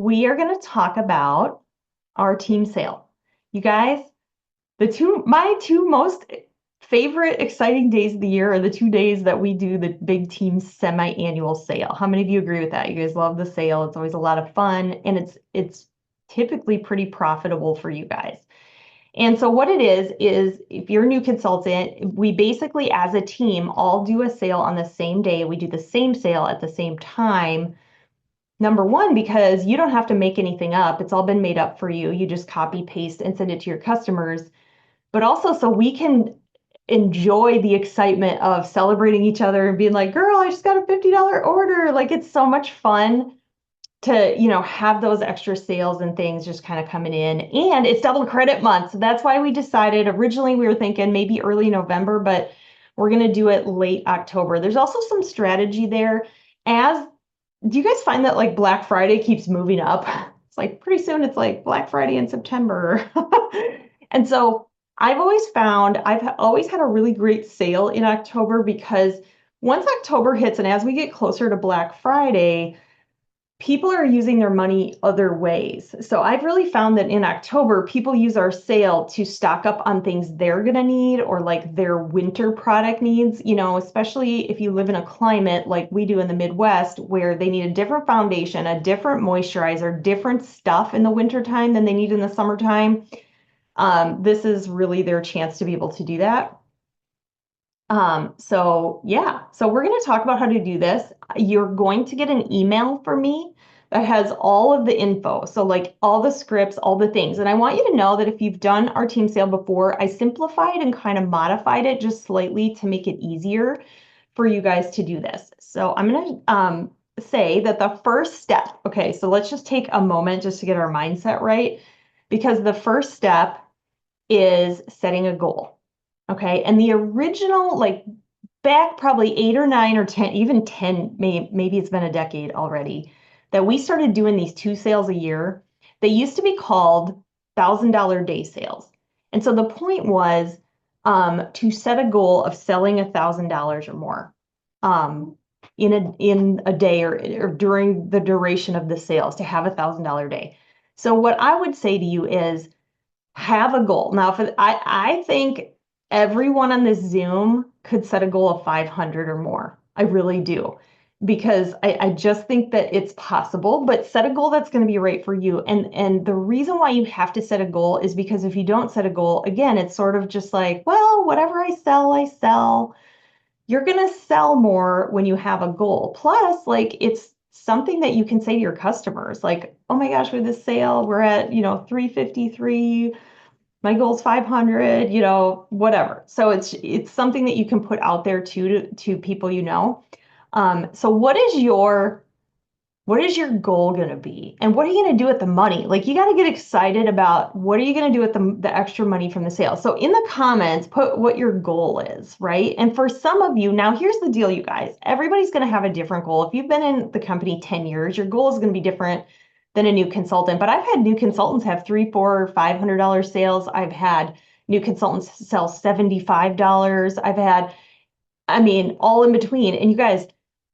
we are going to talk about our team sale. You guys, my two most favorite exciting days of the year are the 2 days that we do the big team semi-annual sale. How many of you agree with that? You guys love the sale. It's always a lot of fun, and it's typically pretty profitable for you guys. And so what it is if you're a new consultant, we basically as a team all do a sale on the same day. We do the same sale at the same time. Number one, because you don't have to make anything up. It's all been made up for you. You just copy, paste, and send it to your customers. But also so we can enjoy the excitement of celebrating each other and being like, girl, I just got a $50 order. Like it's so much fun to, have those extra sales and things just kind of coming in. And it's double credit month. So that's why we decided originally we were thinking maybe early November, but we're going to do it late October. There's also some strategy there. Do you guys find that like Black Friday keeps moving up? It's like pretty soon it's like Black Friday in September. And so I've always had a really great sale in October because once October hits and as we get closer to Black Friday, people are using their money other ways. So I've really found that in October, people use our sale to stock up on things they're going to need or like their winter product needs, especially if you live in a climate like we do in the Midwest where they need a different foundation, a different moisturizer, different stuff in the wintertime than they need in the summertime. This is really their chance to be able to do that. So we're going to talk about how to do this. You're going to get an email from me that has all of the info. So like all the scripts, all the things. And I want you to know that if you've done our team sale before, I simplified and kind of modified it just slightly to make it easier for you guys to do this. So I'm going to say that the first step, okay, so let's just take a moment just to get our mindset right, because the first step is setting a goal. Okay. And the original, like back probably 8 or 9 or 10, even 10, maybe it's been a decade already, that we started doing these 2 sales a year. They used to be called $1,000 day sales. And so the point was to set a goal of selling $1,000 or more in a day or during the duration of the sales to have $1,000 day. So what I would say to you is have a goal. Now, I think everyone on this Zoom could set a goal of 500 or more. I really do, because I just think that it's possible, but set a goal that's going to be right for you. And the reason why you have to set a goal is because if you don't set a goal, again, it's sort of just like, well, whatever I sell, I sell. You're going to sell more when you have a goal. Plus, like it's something that you can say to your customers, like, oh my gosh, with this sale, we're at, 353. My goal is 500, whatever. So it's something that you can put out there to people So what is your goal going to be? And what are you going to do with the money? Like you got to get excited about what are you going to do with the extra money from the sale. So in the comments, put what your goal is, right? And for some of you, now here's the deal, you guys. Everybody's going to have a different goal. If you've been in the company 10 years, your goal is going to be different than a new consultant. But I've had new consultants have $300, $400, $500 sales. I've had new consultants sell $75. All in between. And you guys,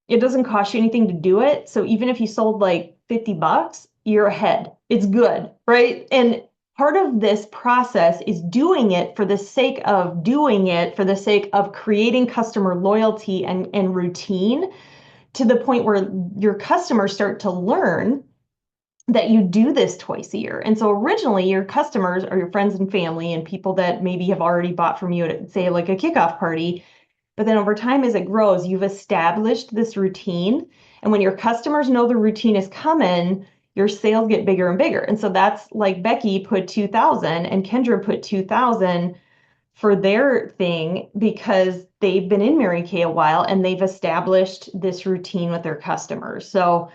it doesn't cost you anything to do it. So even if you sold like $50, you're ahead. It's good, right? And part of this process is doing it for the sake of doing it, for the sake of creating customer loyalty and routine to the point where your customers start to learn that you do this twice a year. And so originally your customers are your friends and family and people that maybe have already bought from you at, say, like a kickoff party. But then over time, as it grows, you've established this routine. And when your customers know the routine is coming, your sales get bigger and bigger. And so that's like Becky put 2,000 and Kendra put 2,000 for their thing because they've been in Mary Kay a while and they've established this routine with their customers. So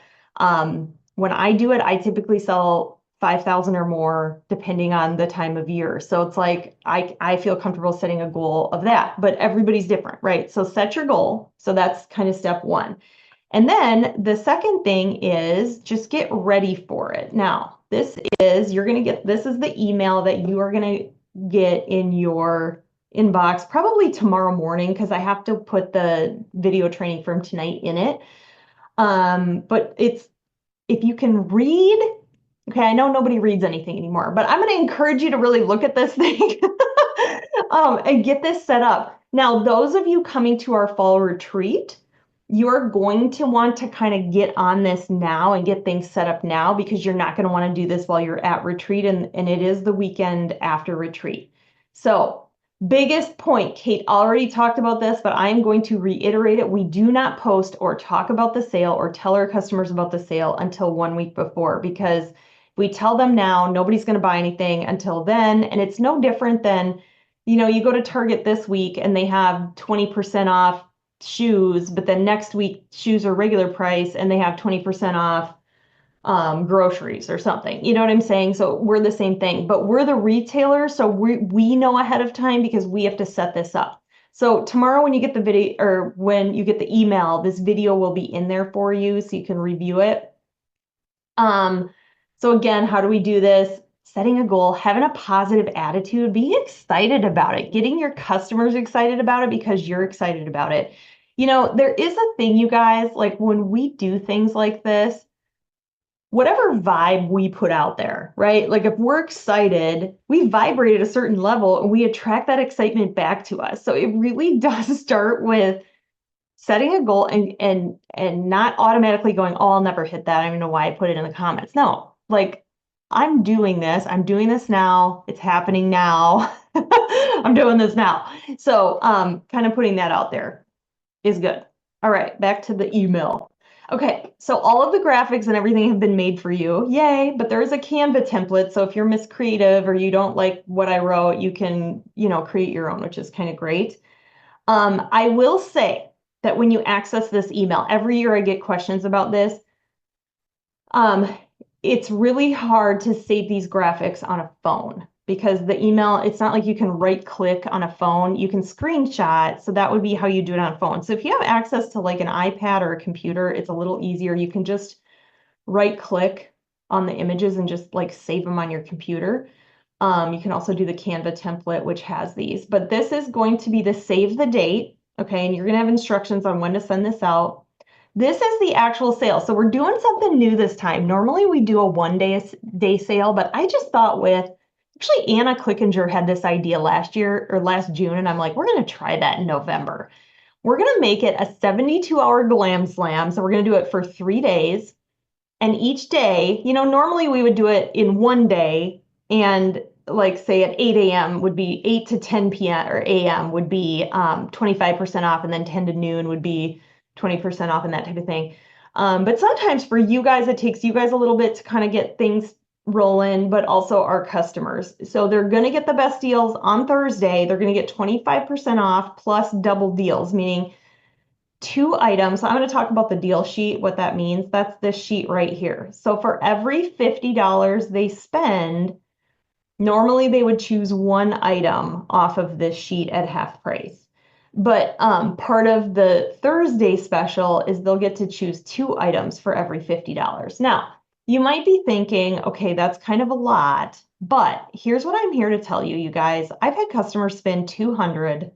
when I do it, I typically sell 5,000 or more depending on the time of year. So it's like I feel comfortable setting a goal of that, but everybody's different, right? So set your goal. So that's kind of step one. And then the second thing is just get ready for it. Now, this is the email that you are going to get in your inbox probably tomorrow morning because I have to put the video training from tonight in it. But if you can read Okay, I know nobody reads anything anymore, but I'm going to encourage you to really look at this thing and get this set up. Now, those of you coming to our fall retreat, you're going to want to kind of get on this now and get things set up now because you're not going to want to do this while you're at retreat, and it is the weekend after retreat. So, biggest point, Kate already talked about this, but I'm going to reiterate it. We do not post or talk about the sale or tell our customers about the sale until 1 week before, because we tell them now, nobody's going to buy anything until then. And it's no different than, you go to Target this week and they have 20% off shoes, but then next week shoes are regular price and they have 20% off groceries or something. You know what I'm saying? So we're the same thing, but we're the retailer. So we know ahead of time because we have to set this up. So tomorrow when you get the video or when you get the email, this video will be in there for you so you can review it. So again, how do we do this? Setting a goal, having a positive attitude, being excited about it, getting your customers excited about it because you're excited about it. There is a thing, you guys, like when we do things like this, whatever vibe we put out there, right? Like if we're excited, we vibrate at a certain level and we attract that excitement back to us. So it really does start with setting a goal and not automatically going, oh, I'll never hit that. I don't even know why I put it in the comments. No, like I'm doing this now. It's happening now. I'm doing this now. So kind of putting that out there is good. All right, back to the email. Okay, so all of the graphics and everything have been made for you. Yay, but there is a Canva template. So if you're Miss Creative or you don't like what I wrote, you can, create your own, which is kind of great. I will say that when you access this email, every year I get questions about this. It's really hard to save these graphics on a phone because the email, it's not like you can right click on a phone, you can screenshot. So that would be how you do it on a phone. So if you have access to like an iPad or a computer, it's a little easier. You can just right click on the images and just like save them on your computer. You can also do the Canva template, which has these, but this is going to be the save the date. Okay, and you're going to have instructions on when to send this out. This is the actual sale. So we're doing something new this time. Normally we do a 1 day sale, but I just thought actually Anna Clickinger had this idea last year or last June, and I'm like, we're going to try that in November. We're going to make it a 72-hour glam slam. So we're going to do it for 3 days. And each day, normally we would do it in 1 day, and like say at 8 a.m. would be 8 to 10 p.m. or a.m. would be 25% off, and then 10 to noon would be 20% off and that type of thing. But sometimes for you guys, it takes you guys a little bit to kind of get things rolling, but also our customers. So they're going to get the best deals on Thursday. They're going to get 25% off plus double deals, meaning 2 items. So I'm going to talk about the deal sheet, what that means. That's this sheet right here. So for every $50 they spend, normally they would choose 1 item off of this sheet at half price. But part of the Thursday special is they'll get to choose 2 items for every $50. Now, you might be thinking, okay, that's kind of a lot, but here's what I'm here to tell you, you guys. I've had customers spend $200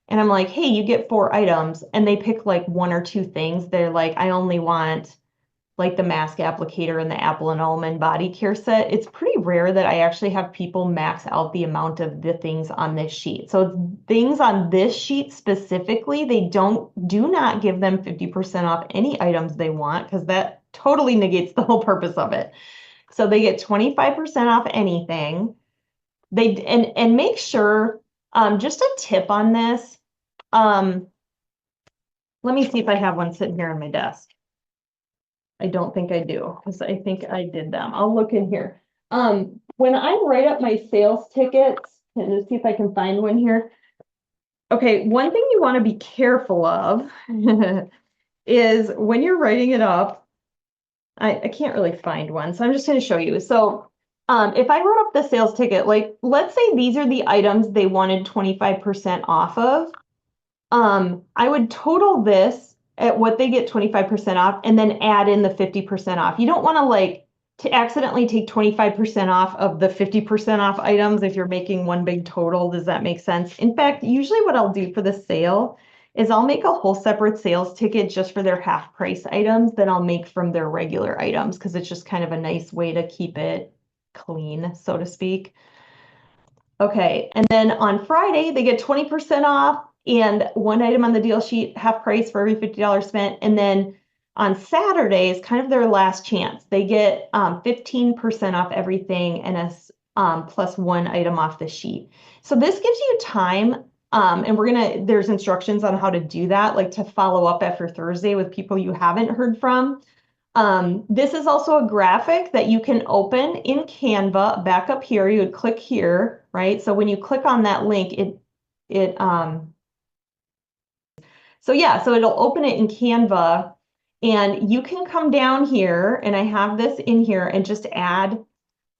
and I'm like, hey, you get 4 items, and they pick like 1 or 2 things. They're like, I only want like the mask applicator and the apple and almond body care set. It's pretty rare that I actually have people max out the amount of the things on this sheet. So things on this sheet specifically, they do not give them 50% off any items they want, because that totally negates the whole purpose of it. So they get 25% off anything. And make sure, just a tip on this. Let me see if I have one sitting here on my desk. I don't think I do, because I think I did them. I'll look in here. When I write up my sales tickets, and let's see if I can find one here. Okay, one thing you want to be careful of is when you're writing it up, I can't really find one, so I'm just going to show you. So if I wrote up the sales ticket, like let's say these are the items they wanted 25% off of, I would total this at what they get 25% off and then add in the 50% off. You don't want to like to accidentally take 25% off of the 50% off items if you're making one big total. Does that make sense? In fact, usually what I'll do for the sale is I'll make a whole separate sales ticket just for their half price items that I'll make from their regular items because it's just kind of a nice way to keep it clean, so to speak. Okay, and then on Friday, they get 20% off and one item on the deal sheet, half price for every $50 spent. And then on Saturday is kind of their last chance. They get 15% off everything and plus one item off the sheet. So this gives you time, and there's instructions on how to do that, like to follow up after Thursday with people you haven't heard from. This is also a graphic that you can open in Canva. Back up here, you would click here, right? So when you click on that link, so it'll open it in Canva, and you can come down here, and I have this in here, and just add,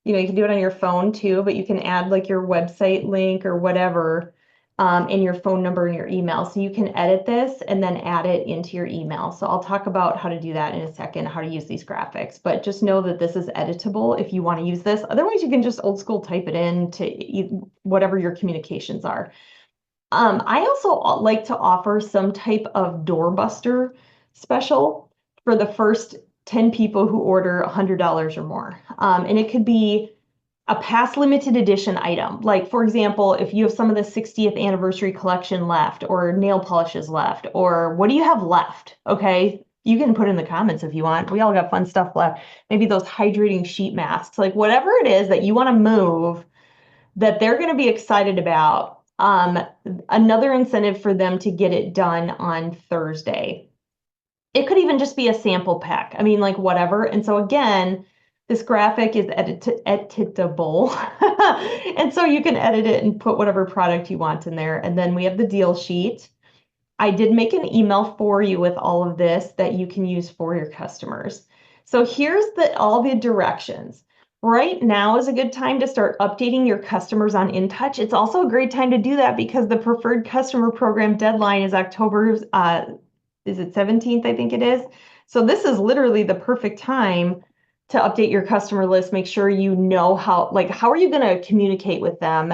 you can do it on your phone too, but you can add like your website link or whatever, and your phone number and your email. So you can edit this and then add it into your email. So I'll talk about how to do that in a second, how to use these graphics, but just know that this is editable if you want to use this. Otherwise, you can just old school type it in to whatever your communications are. I also like to offer some type of doorbuster special for the first 10 people who order $100 or more. And it could be a past limited edition item. Like, for example, if you have some of the 60th anniversary collection left, or nail polishes left, or what do you have left? Okay, you can put in the comments if you want. We all got fun stuff left. Maybe those hydrating sheet masks, like whatever it is that you want to move that they're going to be excited about. Another incentive for them to get it done on Thursday. It could even just be a sample pack. I mean, like whatever. And so again, this graphic is editable. And so you can edit it and put whatever product you want in there. And then we have the deal sheet. I did make an email for you with all of this that you can use for your customers. So here's all the directions. Right now is a good time to start updating your customers on InTouch. It's also a great time to do that because the preferred customer program deadline is October, is it 17th? I think it is. So this is literally the perfect time to update your customer list. Make sure you know how are you going to communicate with them?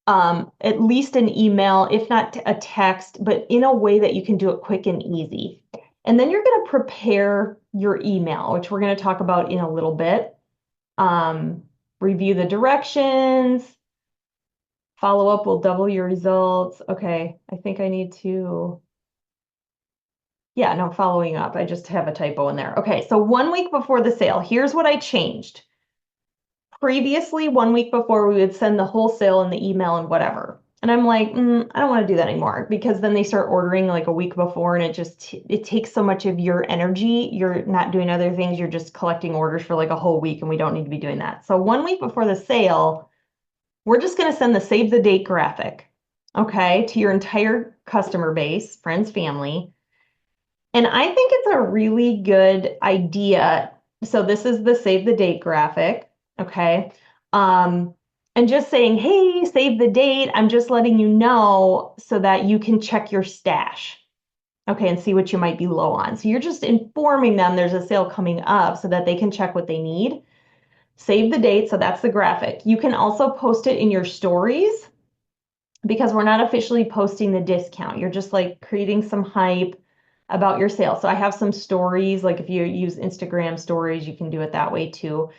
At least an email, if not a text, but in a way that you can do it quick and easy. And then you're going to prepare your email, which we're going to talk about in a little bit. Review the directions. Follow up will double your results. Okay, I think I need to. Yeah, no, following up. I just have a typo in there. Okay, so 1 week before the sale, here's what I changed. Previously, 1 week before, we would send the wholesale and the email and whatever. And I'm like, I don't want to do that anymore, because then they start ordering like a week before, and it takes so much of your energy. You're not doing other things. You're just collecting orders for like a whole week, and we don't need to be doing that. So 1 week before the sale, we're just going to send the save the date graphic, okay, to your entire customer base, friends, family. And I think it's a really good idea. So this is the save the date graphic, okay? And just saying, hey, save the date. I'm just letting you know so that you can check your stash, okay, and see what you might be low on. So you're just informing them there's a sale coming up so that they can check what they need. Save the date, so that's the graphic. You can also post it in your stories because we're not officially posting the discount. You're just like creating some hype about your sale. So I have some stories, like if you use Instagram stories, you can do it that way too.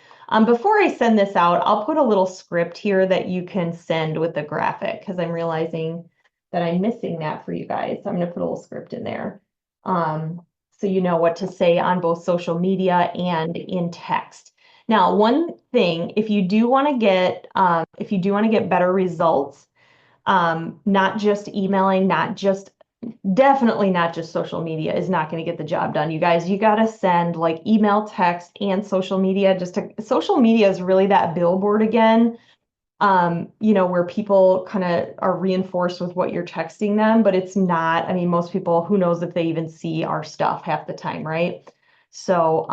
Before I send this out, I'll put a little script here that you can send with the graphic, because I'm realizing that I'm missing that for you guys. So I'm going to put a little script in there. So you know what to say on both social media and in text. Now, one thing, if you do want to get better results, not just emailing, definitely not just social media is not going to get the job done. You guys, you got to send like email, text, and social media. Social media is really that billboard again, where people kind of are reinforced with what you're texting them, but it's not. I mean, most people, who knows if they even see our stuff half the time, right? So,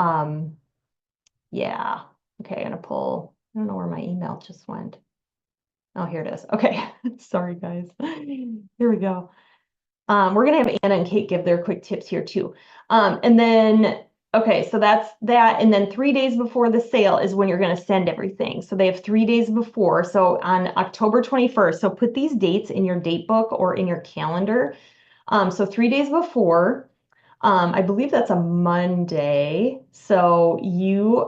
yeah. Okay, I'm gonna pull. I don't know where my email just went. Oh, here it is. Okay, sorry guys. Here we go. We're going to have Anna and Kate give their quick tips here too. And then, okay, so that's that. And then 3 days before the sale is when you're going to send everything. So they have 3 days before. So on October 21st, so put these dates in your date book or in your calendar. So 3 days before, I believe that's a Monday. So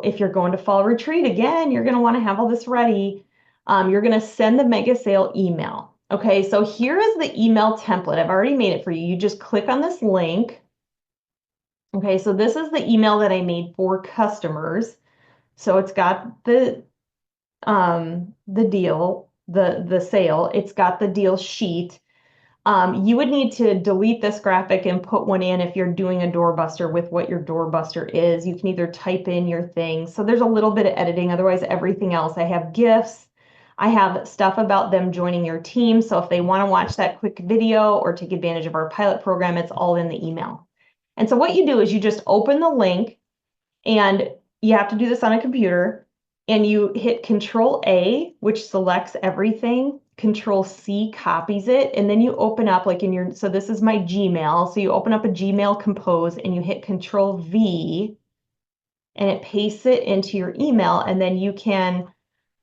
if you're going to fall retreat again, you're going to want to have all this ready. You're going to send the mega sale email. Okay, so here is the email template. I've already made it for you. You just click on this link. Okay, so this is the email that I made for customers. So it's got the deal, the sale. It's got the deal sheet. You would need to delete this graphic and put one in if you're doing a doorbuster with what your doorbuster is. You can either type in your thing. So there's a little bit of editing. Otherwise, everything else. I have GIFs. I have stuff about them joining your team. So if they want to watch that quick video or take advantage of our pilot program, it's all in the email. And so what you do is you just open the link, and you have to do this on a computer, and you hit Control A, which selects everything. Control C copies it, and then you open up like so this is my Gmail. So you open up a Gmail Compose and you hit Control V, and it pastes it into your email, and then you can,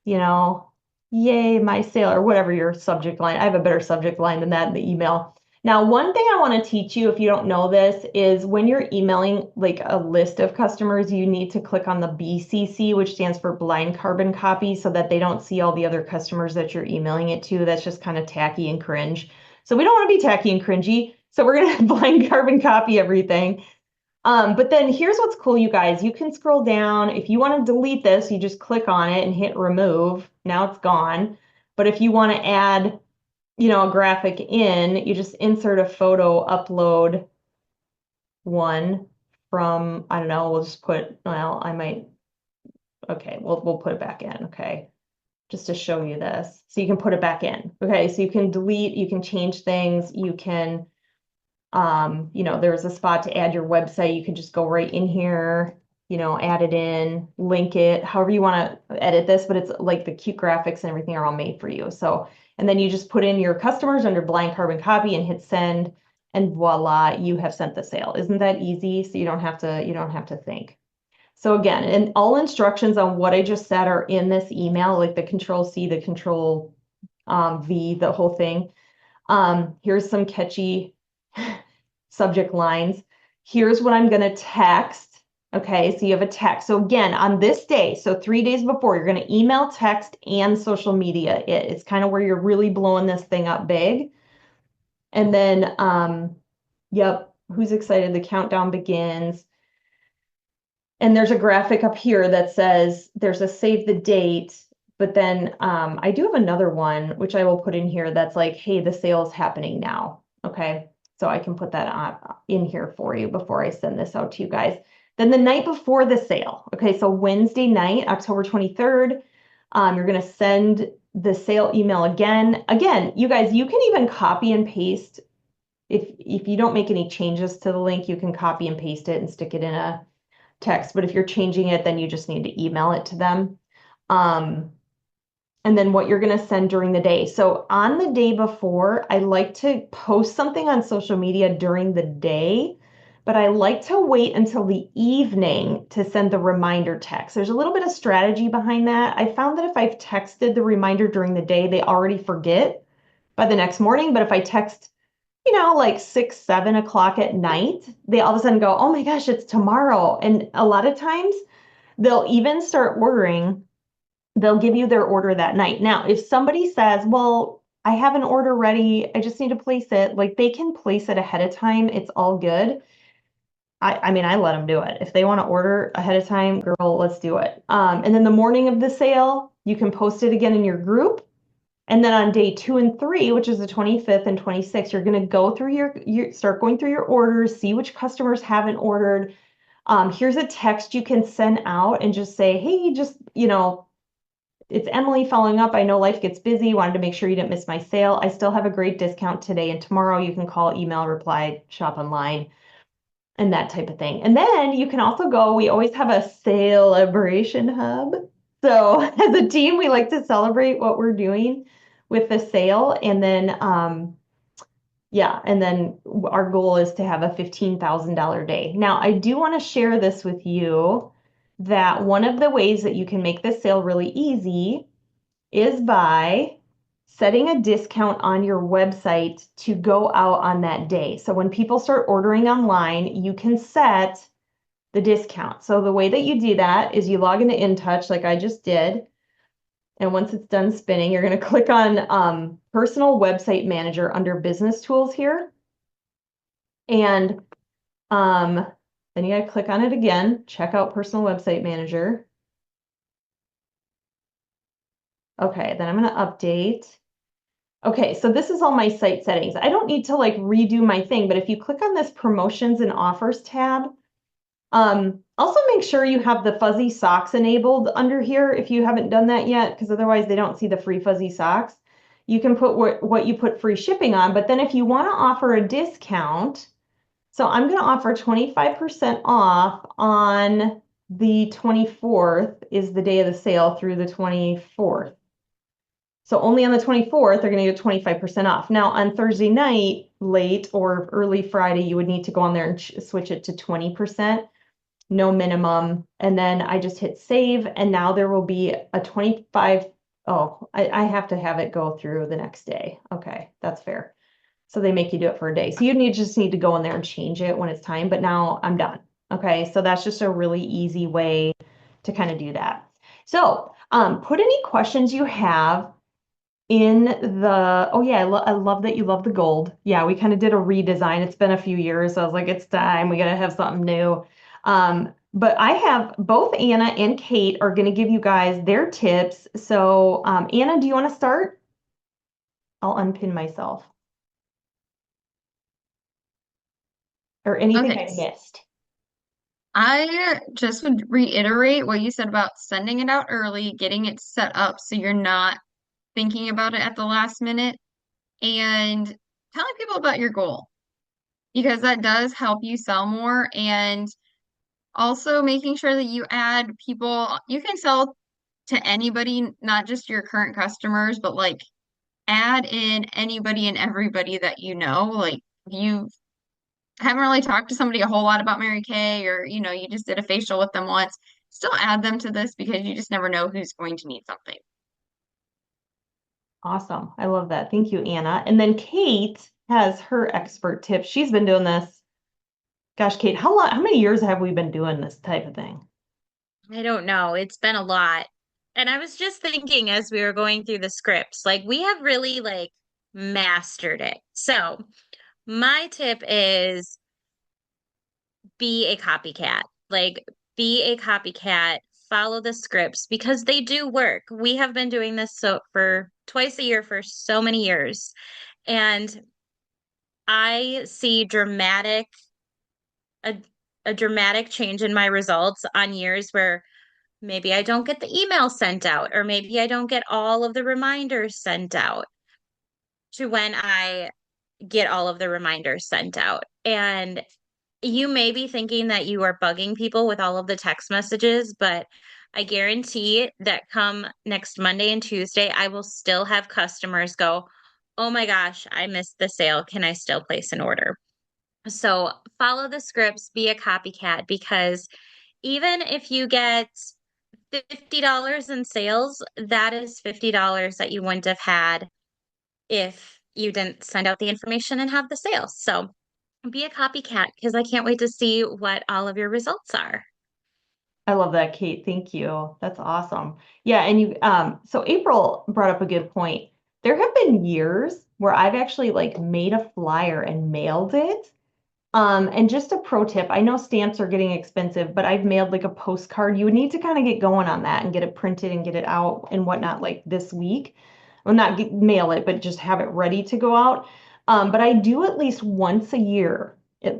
you know, yay, my sale, or whatever your subject line. I have a better subject line than that in the email. Now, one thing I want to teach you, if you don't know this, is when you're emailing like a list of customers, you need to click on the BCC, which stands for blind carbon copy, so that they don't see all the other customers that you're emailing it to. That's just kind of tacky and cringe. So we don't want to be tacky and cringy. So we're going to blind carbon copy everything. But then here's what's cool, you guys. You can scroll down. If you want to delete this, you just click on it and hit remove. Now it's gone. But if you want to add, a graphic in, you just insert a photo, upload one from, I don't know, we'll just put, well, okay, we'll put it back in, okay, just to show you this. So you can put it back in. Okay, so you can delete, you can change things, you can, there's a spot to add your website. You can just go right in here, add it in, link it, however you want to edit this, but it's like the cute graphics and everything are all made for you. So, and then you just put in your customers under blind carbon copy and hit send, and voila, you have sent the sale. Isn't that easy? So you don't have to think. So again, and all instructions on what I just said are in this email, like the Control C, the Control V, the whole thing. Here's some catchy subject lines. Here's what I'm going to text. Okay, so you have a text. So again, on this day, so 3 days before, you're going to email, text, and social media. It's kind of where you're really blowing this thing up big. And then, yep, who's excited? The countdown begins. And there's a graphic up here that says there's a save the date. But then I do have another one, which I will put in here that's like, hey, the sale is happening now. Okay, so I can put that in here for you before I send this out to you guys. Then the night before the sale, okay, so Wednesday night, October 23rd, you're going to send the sale email again. Again, you guys, you can even copy and paste. If you don't make any changes to the link, you can copy and paste it and stick it in a text. But if you're changing it, then you just need to email it to them. And then what you're going to send during the day. So on the day before, I like to post something on social media during the day, but I like to wait until the evening to send the reminder text. There's a little bit of strategy behind that. I found that if I've texted the reminder during the day, they already forget by the next morning. But if I text, like 6, 7 o'clock at night, they all of a sudden go, oh my gosh, it's tomorrow. And a lot of times they'll even start ordering. They'll give you their order that night. Now, if somebody says, well, I have an order ready, I just need to place it, like they can place it ahead of time. It's all good. I mean, I let them do it. If they want to order ahead of time, girl, let's do it. And then the morning of the sale, you can post it again in your group. And then on day 2 and 3, which is the 25th and 26th, you're going to go through start going through your orders, see which customers haven't ordered. Here's a text you can send out and just say, hey, just, it's Emily following up. I know life gets busy. Wanted to make sure you didn't miss my sale. I still have a great discount today and tomorrow. You can call, email, reply, shop online, and that type of thing. And then you can also go, we always have a celebration hub. So as a team, we like to celebrate what we're doing with the sale. And then, and then our goal is to have a $15,000 day. Now, I do want to share this with you that one of the ways that you can make this sale really easy is by setting a discount on your website to go out on that day. So when people start ordering online, you can set the discount. So the way that you do that is you log into InTouch like I just did. And once it's done spinning, you're going to click on Personal Website Manager under Business Tools here. And then you got to click on it again, check out Personal Website Manager. Okay, then I'm going to update. Okay, so this is all my site settings. I don't need to like redo my thing, but if you click on this Promotions and Offers tab, also make sure you have the fuzzy socks enabled under here if you haven't done that yet, because otherwise they don't see the free fuzzy socks. You can put what you put free shipping on, but then if you want to offer a discount, so I'm going to offer 25% off on the 24th is the day of the sale through the 24th. So only on the 24th, they're going to get 25% off. Now on Thursday night, late or early Friday, you would need to go on there and switch it to 20%, no minimum. And then I just hit save. And now there will be a 25. Oh, I have to have it go through the next day. Okay, that's fair. So they make you do it for a day. So you just need to go in there and change it when it's time, but now I'm done. Okay, so that's just a really easy way to kind of do that. So put any questions you have in the, oh yeah, I love that you love the gold. Yeah, we kind of did a redesign. It's been a few years. So I was like, it's time. We got to have something new. But I have both Anna and Kate are going to give you guys their tips. So Anna, do you want to start? I'll unpin myself. Or anything Okay. I missed. I just would reiterate what you said about sending it out early, getting it set up so you're not thinking about it at the last minute, and telling people about your goal because that does help you sell more. And also making sure that you add people, you can sell to anybody, not just your current customers, but like add in anybody and everybody that you know. Like you haven't really talked to somebody a whole lot about Mary Kay, or you just did a facial with them once, still add them to this because you just never know who's going to need something. Awesome. I love that. Thank you, Anna. And then Kate has her expert tip. She's been doing this. Gosh, Kate, how many years have we been doing this type of thing? I don't know. It's been a lot. And I was just thinking as we were going through the scripts, like we have really like mastered it. So my tip is be a copycat. Like be a copycat, follow the scripts because they do work. We have been doing this so for twice a year for so many years. And I see a, a dramatic change in my results on years where maybe I don't get the email sent out, or maybe I don't get all of the reminders sent out to when I get all of the reminders sent out. And you may be thinking that you are bugging people with all of the text messages, but I guarantee that come next Monday and Tuesday, I will still have customers go, "Oh my gosh, I missed the sale. Can I still place an order?" So follow the scripts, be a copycat, because even if you get $50 in sales, that is $50 that you wouldn't have had if you didn't send out the information and have the sales. So be a copycat because I can't wait to see what all of your results are. I love that, Kate. Thank you. That's awesome. Yeah, and so April brought up a good point. There have been years where I've actually like made a flyer and mailed it. And just a pro tip, I know stamps are getting expensive, but I've mailed like a postcard. You would need to kind of get going on that and get it printed and get it out and whatnot like this week. Well, not mail it, but just have it ready to go out. But I do at least once a year. It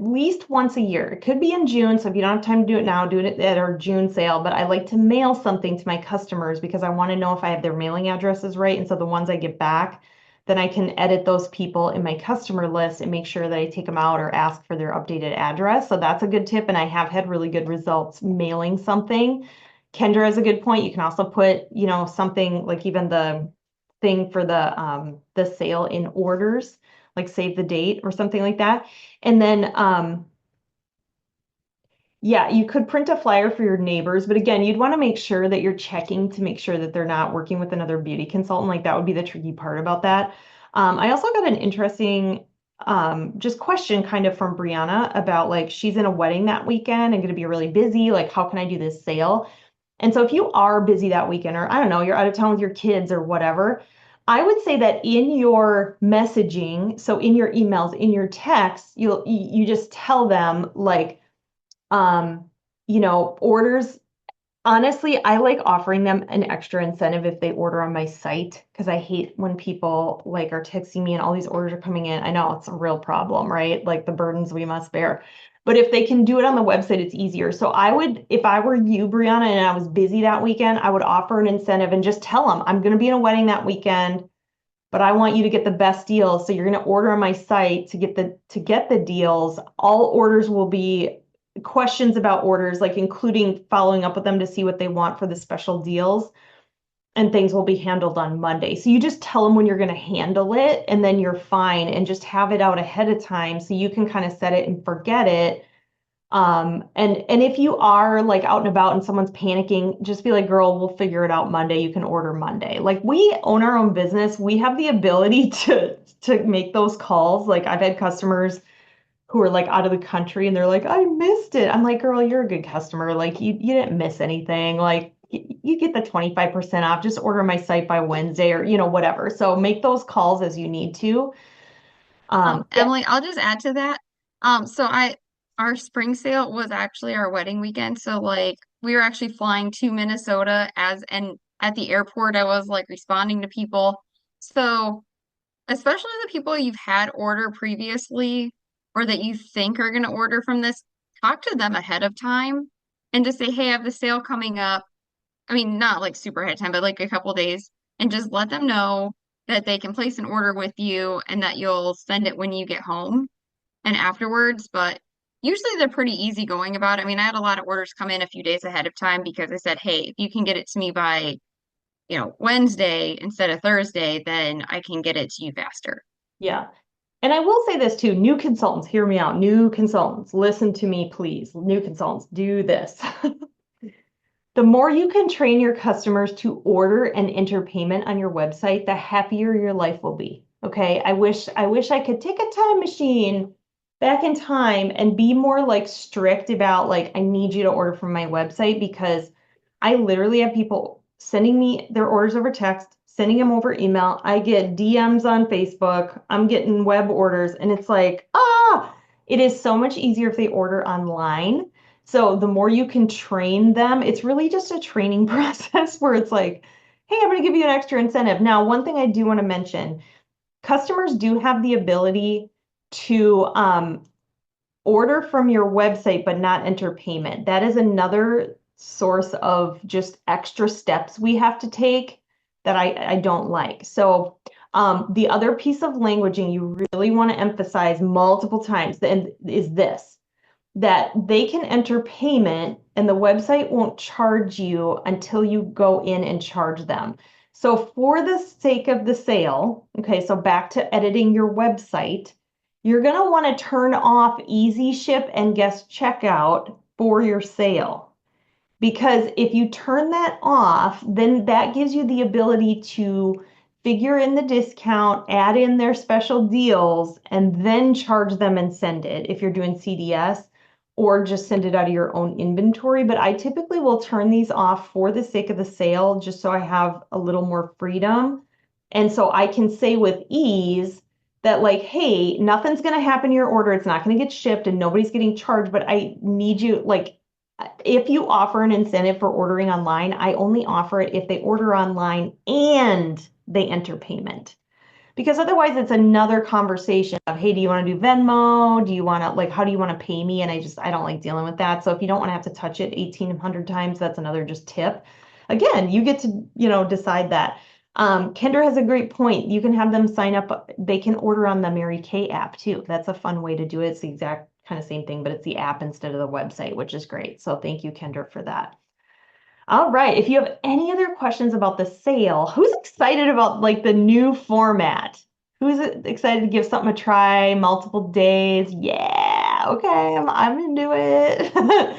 could be in June, so if you don't have time to do it now, do it at our June sale. But I like to mail something to my customers because I want to know if I have their mailing addresses right. And so the ones I get back, then I can edit those people in my customer list and make sure that I take them out or ask for their updated address. So that's a good tip. And I have had really good results mailing something. Kendra has a good point. You can also put, something like even the thing for the sale in orders, like save the date or something like that. And then Yeah, you could print a flyer for your neighbors, but again, you'd want to make sure that you're checking to make sure that they're not working with another beauty consultant. Like that would be the tricky part about that. I also got an interesting just question kind of from Brianna about like she's in a wedding that weekend and going to be really busy. Like, how can I do this sale? And so if you are busy that weekend, or I don't know, you're out of town with your kids or whatever, I would say that in your messaging, so in your emails, in your texts, you just tell them like um, orders. Honestly, I like offering them an extra incentive if they order on my site because I hate when people like are texting me and all these orders are coming in. I know it's a real problem, right? Like the burdens we must bear. But if they can do it on the website, it's easier. So I would, if I were you, Brianna, and I was busy that weekend, I would offer an incentive and just tell them I'm going to be in a wedding that weekend, but I want you to get the best deals. So you're going to order on my site to get the deals. All orders will be questions about orders, like including following up with them to see what they want for the special deals, and things will be handled on Monday. So you just tell them when you're going to handle it, and then you're fine, and just have it out ahead of time so you can kind of set it and forget it. And if you are like out and about and someone's panicking, just be like, girl, we'll figure it out Monday. You can order Monday. Like we own our own business. We have the ability to make those calls. Like I've had customers who are like out of the country and they're like, I missed it. I'm like, girl, you're a good customer. Like you didn't miss anything. Like you get the 25% off. Just order my site by Wednesday or, whatever. So make those calls as you need to. Yeah. Emily, I'll just add to that. So our spring sale was actually our wedding weekend. So like we were actually flying to Minnesota and at the airport I was like responding to people. So especially the people you've had order previously or that you think are going to order from this, talk to them ahead of time and just say, hey, I have the sale coming up. I mean, not like super ahead of time, but like a couple days, and just let them know that they can place an order with you and that you'll send it when you get home and afterwards. But usually they're pretty easygoing about it. I mean, I had a lot of orders come in a few days ahead of time because I said, hey, if you can get it to me by, Wednesday instead of Thursday, then I can get it to you faster. Yeah. And I will say this too, new consultants, hear me out. New consultants, listen to me, please. New consultants, do this. The more you can train your customers to order and enter payment on your website, the happier your life will be. Okay. I wish I could take a time machine back in time and be more like strict about like, I need you to order from my website because I literally have people sending me their orders over text, sending them over email. I get DMs on Facebook. I'm getting web orders, and it's like, it is so much easier if they order online. So the more you can train them, it's really just a training process where it's like, hey, I'm going to give you an extra incentive. Now, one thing I do want to mention, customers do have the ability to order from your website but not enter payment. That is another source of just extra steps we have to take that I don't like. So the other piece of languaging you really want to emphasize multiple times is this, that they can enter payment and the website won't charge you until you go in and charge them. So for the sake of the sale, okay, so back to editing your website, you're going to want to turn off easy ship and guest checkout for your sale. Because if you turn that off, then that gives you the ability to figure in the discount, add in their special deals, and then charge them and send it if you're doing CDS, or just send it out of your own inventory. But I typically will turn these off for the sake of the sale, just so I have a little more freedom. And so I can say with ease that like, hey, nothing's going to happen to your order. It's not going to get shipped and nobody's getting charged, but I need you, like, if you offer an incentive for ordering online, I only offer it if they order online and they enter payment. Because otherwise it's another conversation of, hey, do you want to do Venmo? Do you want to, like, how do you want to pay me? And I don't like dealing with that. So if you don't want to have to touch it 1,800 times, that's another just tip. Again, you get to, decide that. Kendra has a great point. You can have them sign up. They can order on the Mary Kay app too. That's a fun way to do it. It's the exact kind of same thing, but it's the app instead of the website, which is great. So thank you, Kendra, for that. All right. If you have any other questions about the sale, who's excited about like the new format? Who's excited to give something a try, multiple days? Yeah. okay, I'm into it.